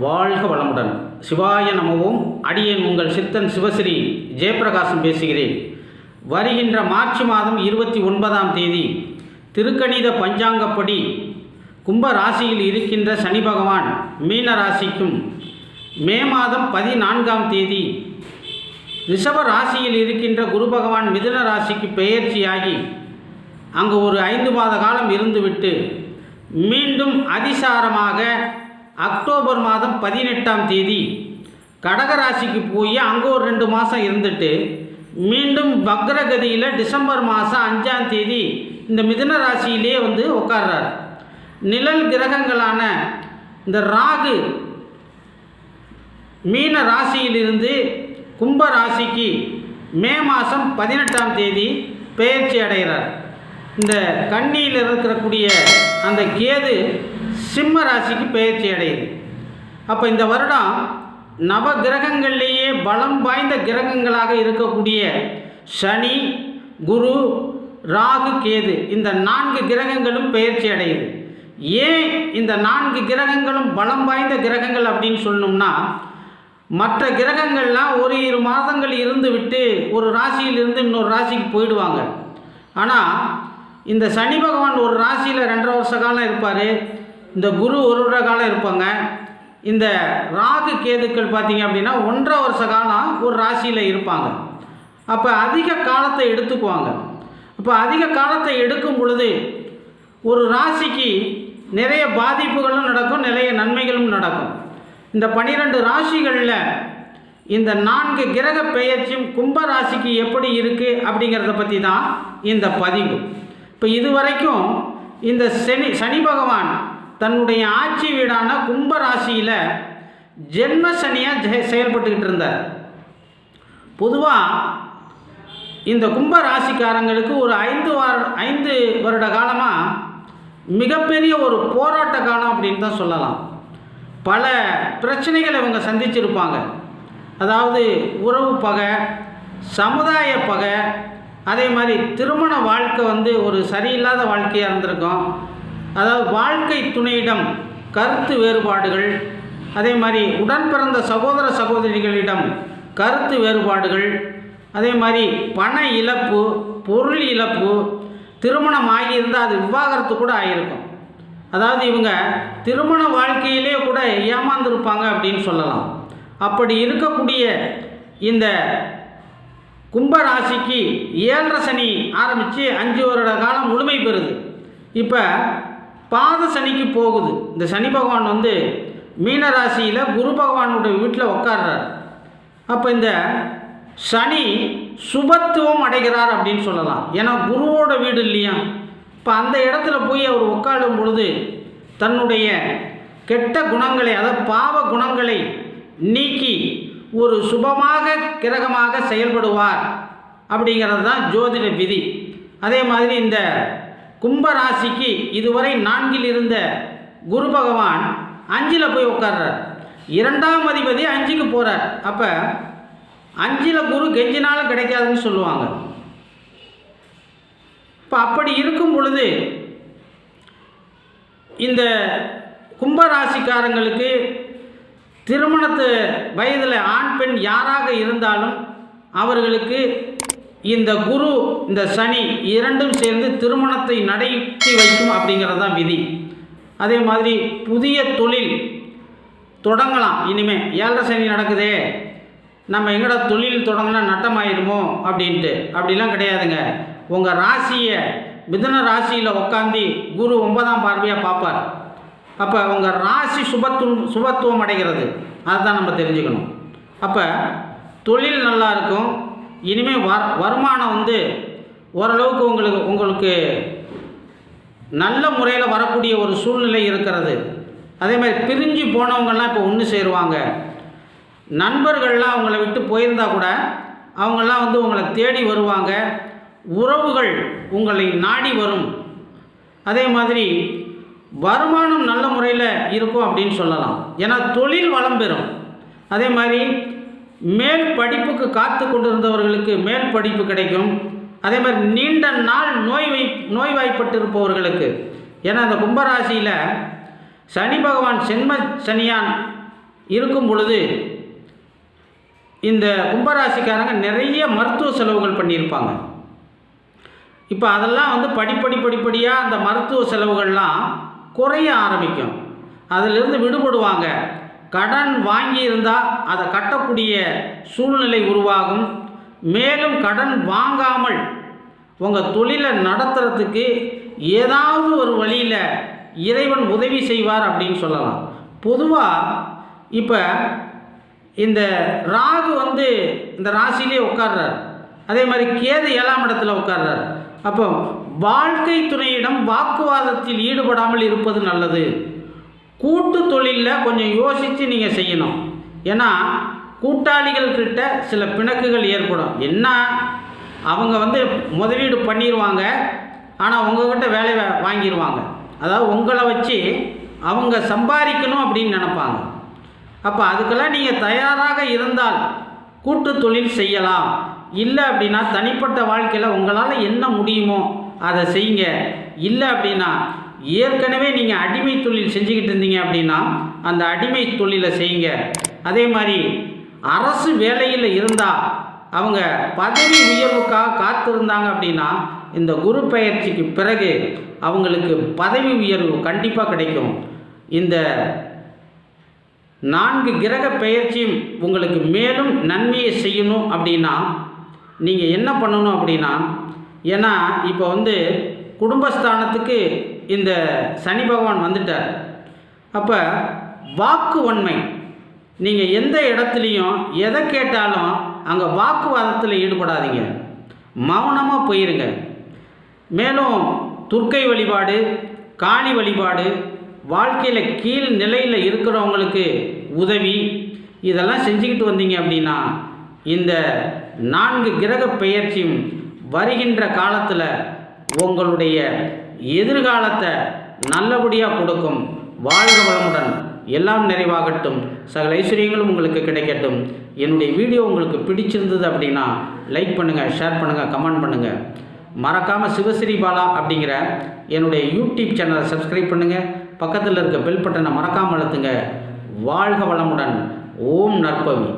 வாழ்க வளமுடன். சிவாய நமவோம். அடியேன் உங்கள் சித்தன் சிவஸ்ரீ ஜெயப்பிரகாசம் பேசுகிறேன். வருகின்ற மார்ச் மாதம் 29ஆம் தேதி திருக்கணித பஞ்சாங்கப்படி கும்ப ராசியில் இருக்கின்ற சனி பகவான் மீன ராசிக்கும், மே மாதம் 14ஆம் தேதி ரிஷப ராசியில் இருக்கின்ற குரு பகவான் மிதுன ராசிக்கு பெயர்ச்சியாகி அங்கு ஒரு 5 மாத காலம் இருந்துவிட்டு மீண்டும் அதிசாரமாக அக்டோபர் மாதம் 18ஆம் தேதி கடகராசிக்கு போய் அங்கே ஒரு 2 மாதம் இருந்துட்டு மீண்டும் வக்ரகதியில் டிசம்பர் மாதம் 5ஆம் தேதி இந்த மிதுன ராசியிலே வந்து உட்கார்றார். நிழல் கிரகங்களான இந்த ராகு மீன ராசியிலிருந்து கும்ப ராசிக்கு மே மாதம் 18ஆம் தேதி பெயர்ச்சி அடைகிறார். இந்த கன்னியில் இருக்கக்கூடிய அந்த கேது சிம்ம ராசிக்கு பெயர்ச்சி அடையுது. அப்போ இந்த வருடம் நவ கிரகங்கள்லேயே பலம் வாய்ந்த கிரகங்களாக இருக்கக்கூடிய சனி, குரு, ராகு, கேது இந்த 4 கிரகங்களும் பெயர்ச்சி அடையுது. ஏன் இந்த 4 கிரகங்களும் பலம் வாய்ந்த கிரகங்கள் அப்படின்னு சொல்லணும்னா, மற்ற கிரகங்கள்லாம் ஒரு 2 மாதங்கள் இருந்து விட்டு ஒரு ராசியிலிருந்து இன்னொரு ராசிக்கு போயிடுவாங்க. ஆனால் இந்த சனி பகவான் ஒரு ராசியில் 2.5 வருஷ காலம் இருப்பார். இந்த குரு 1 வருட காலம் இருப்பாங்க. இந்த ராகு கேதுக்கள் பார்த்திங்க அப்படின்னா 1.5 வருஷ காலம் ஒரு ராசியில் இருப்பாங்க. அப்போ அதிக காலத்தை எடுத்துக்குவாங்க. அப்போ அதிக காலத்தை எடுக்கும் பொழுது ஒரு ராசிக்கு நிறைய பாதிப்புகளும் நடக்கும், நிறைய நன்மைகளும் நடக்கும். இந்த 12 ராசிகளில் இந்த 4 கிரக பெயர்ச்சியும் கும்ப ராசிக்கு எப்படி இருக்குது அப்படிங்கிறத பற்றி தான் இந்த பதிவு. இப்போ இதுவரைக்கும் இந்த சனி பகவான் தன்னுடைய ஆட்சி வீடான கும்ப ராசியில் ஜென்ம சனியாக செயல்பட்டுக்கிட்டு இருந்தார். பொதுவாக இந்த கும்ப ராசிக்காரங்களுக்கு ஒரு 5 வருட காலமாக மிகப்பெரிய ஒரு போராட்ட காலம் அப்படின்னு தான் சொல்லலாம். பல பிரச்சனைகளை இவங்க சந்திச்சிருப்பாங்க. அதாவது உறவு பகை, சமுதாய பகை, அதே மாதிரி திருமண வாழ்க்கை வந்து ஒரு சரியில்லாத வாழ்க்கையாக இருந்திருக்கும். அதாவது வாழ்க்கை துணையிடம் கருத்து வேறுபாடுகள், அதே மாதிரி உடன் பிறந்த சகோதர சகோதரிகளிடம் கருத்து வேறுபாடுகள், அதே மாதிரி பண இழப்பு, பொருள் இழப்பு, திருமணம் ஆகியிருந்தால் அது விவாகரத்து கூட ஆகியிருக்கும். அதாவது இவங்க திருமண வாழ்க்கையிலே கூட ஏமாந்துருப்பாங்க அப்படின்னு சொல்லலாம். அப்படி இருக்கக்கூடிய இந்த கும்ப ராசிக்கு 7.5 சனி ஆரம்பித்து 5 வருட காலம் முழுமை பெறுது. இப்போ பாத சனிக்கு போகுது. இந்த சனி பகவான் வந்து மீன ராசியில் குரு பகவானுடைய வீட்டில் உட்கார்றார். அப்போ இந்த சனி சுபத்துவம் அடைகிறார் அப்படின்னு சொல்லலாம். ஏன்னா குருவோட வீடு இல்லையா. இப்போ அந்த இடத்துல போய் அவர் உட்காரும் பொழுது தன்னுடைய கெட்ட குணங்களை, அதாவது பாவ குணங்களை நீக்கி ஒரு சுபமாக கிரகமாக செயல்படுவார் அப்படிங்கிறது தான் ஜோதிட விதி. அதே மாதிரி இந்த கும்ப ராசிக்கு இதுவரை 4ல் இருந்த குரு பகவான் 5ல் போய் உட்கார்றார். 2ஆம் அதிபதி 5க்கு போகிறார். அப்போ 5ல் குரு கெஞ்சினாலும் கிடைக்காதுன்னு சொல்லுவாங்க. இப்போ அப்படி இருக்கும் பொழுது இந்த கும்பராசிக்காரங்களுக்கு திருமணத்து வயதில் ஆண் பெண் யாராக இருந்தாலும் அவர்களுக்கு இந்த குரு, இந்த சனி 2ம் சேர்ந்து திருமணத்தை நடத்தி வைக்கும் அப்படிங்கிறது தான் விதி. அதே மாதிரி புதிய தொழில் தொடங்கலாம். இனிமேல் 7.5 சனி நடக்குதே, நம்ம எங்கடா தொழில் தொடங்கினா நட்டமாயிருமோ அப்படின்ட்டு அப்படிலாம் கிடையாதுங்க. உங்கள் ராசியை மிதுன ராசியில் உட்காந்து குரு 9ஆம் பார்வையாக பார்ப்பார். அப்போ உங்கள் ராசி சுபத்துவம் அடைகிறது. அதுதான் நம்ம தெரிஞ்சுக்கணும். அப்போ தொழில் நல்லா இருக்கும். இனிமேல் வருமானம் வந்து ஓரளவுக்கு உங்களுக்கு நல்ல முறையில் வரக்கூடிய ஒரு சூழ்நிலை இருக்கிறது. அதே மாதிரி பிரிஞ்சு போனவங்கள்லாம் இப்போ ஒன்று சேருவாங்க. நண்பர்கள்லாம் அவங்கள விட்டு போயிருந்தால் கூட அவங்கெல்லாம் வந்து உங்களை தேடி வருவாங்க. உறவுகள் உங்களை நாடி வரும். அதே மாதிரி வருமானம் நல்ல முறையில் இருக்கும் அப்படின்னு சொல்லலாம். ஏன்னா தொழில் வளம் பெறும். அதே மாதிரி மேல் படிப்புக்கு காத்து கொண்டிருந்தவர்களுக்கு மேல் படிப்பு கிடைக்கும். அதே மாதிரி நீண்ட நாள் நோய்வாய்ப்பட்டு இருப்பவர்களுக்கு, ஏன்னா அந்த கும்பராசியில் சனி பகவான் சென்ம சனியான் இருக்கும் பொழுது இந்த கும்பராசிக்காரங்க நிறைய மருத்துவ செலவுகள் பண்ணியிருப்பாங்க. இப்போ அதெல்லாம் வந்து படிப்படியாக அந்த மருத்துவ செலவுகள்லாம் குறைய ஆரம்பிக்கும். அதிலிருந்து விடுபடுவாங்க. கடன் வாங்கியிருந்தால் அதை கட்டக்கூடிய சூழ்நிலை உருவாகும். மேலும் கடன் வாங்காமல் உங்கள் தொழிலை நடத்துறதுக்கு ஏதாவது ஒரு வழியில் இறைவன் உதவி செய்வார் அப்படின்னு சொல்லலாம். பொதுவாக இப்போ இந்த ராகு வந்து இந்த ராசியிலே உட்கார்றார், அதே மாதிரி கேது 7ஆம் இடத்துல உட்கார்றார். அப்போ வாழ்க்கை துணையிடம் வாக்குவாதத்தில் ஈடுபடாமல் இருப்பது நல்லது. கூட்டு தொழிலில் கொஞ்சம் யோசித்து நீங்கள் செய்யணும். ஏன்னா கூட்டாளிகள்கிட்ட சில பிணக்குகள் ஏற்படும். என்ன அவங்க வந்து முதலீடு பண்ணிடுவாங்க, ஆனால் உங்கள்கிட்ட வேலை வாங்கிடுவாங்க. அதாவது உங்களை வச்சு அவங்க சம்பாதிக்கணும் அப்படின்னு நினைப்பாங்க. அப்போ அதுக்கெல்லாம் நீங்கள் தயாராக இருந்தால் கூட்டு தொழில் செய்யலாம். இல்லை அப்படின்னா தனிப்பட்ட வாழ்க்கையில் உங்களால் என்ன முடியுமோ அதை செய்யுங்க. இல்லை அப்படின்னா ஏற்கனவே நீங்கள் அடிமை தொழில் செஞ்சுக்கிட்டு இருந்தீங்க அப்படின்னா அந்த அடிமை தொழிலை செய்யுங்க. அதே மாதிரி அரசு வேலையில் இருந்தால் அவங்க பதவி உயர்வுக்காக காத்திருந்தாங்க அப்படின்னா இந்த குரு பெயர்ச்சிக்கு பிறகு அவங்களுக்கு பதவி உயர்வு கண்டிப்பாக கிடைக்கும். இந்த 4 கிரக பெயர்ச்சியும் உங்களுக்கு மேலும் நன்மையை செய்யணும் அப்படின்னா நீங்கள் என்ன பண்ணணும் அப்படின்னா, ஏன்னா இப்போ வந்து குடும்பஸ்தானத்துக்கு இந்த சனி பகவான் வந்துட்டார். அப்போ வாக்கு வன்மை, நீங்கள் எந்த இடத்துலையும் எதை கேட்டாலும் அங்கே வாக்குவாதத்தில் ஈடுபடாதீங்க, மௌனமாக போயிருங்க. மேலும் துர்க்கை வழிபாடு, காளி வழிபாடு, வாழ்க்கையில் கீழ் நிலையில் இருக்கிறவங்களுக்கு உதவி, இதெல்லாம் செஞ்சுக்கிட்டு வந்தீங்க அப்படின்னா இந்த 4 கிரக பெயர்ச்சியும் வருகின்ற காலத்தில் உங்களுடைய எதிர்காலத்தை நல்லபடியாக கொடுக்கும். வாழ்க வளமுடன், எல்லாம் நிறைவாகட்டும், சகல ஐஸ்வர்யங்களும் உங்களுக்கு கிடைக்கட்டும். என்னுடைய வீடியோ உங்களுக்கு பிடிச்சிருந்தது அப்படின்னா லைக் பண்ணுங்கள், ஷேர் பண்ணுங்கள், கமெண்ட் பண்ணுங்கள். மறக்காமல் சிவஸ்ரீ பாலா அப்படிங்கிற என்னுடைய யூடியூப் சேனலை சப்ஸ்கிரைப் பண்ணுங்கள். பக்கத்தில் இருக்க பெல் பட்டனை மறக்காமல் அழுத்துங்க. வாழ்க வளமுடன். ஓம் நற்பவி.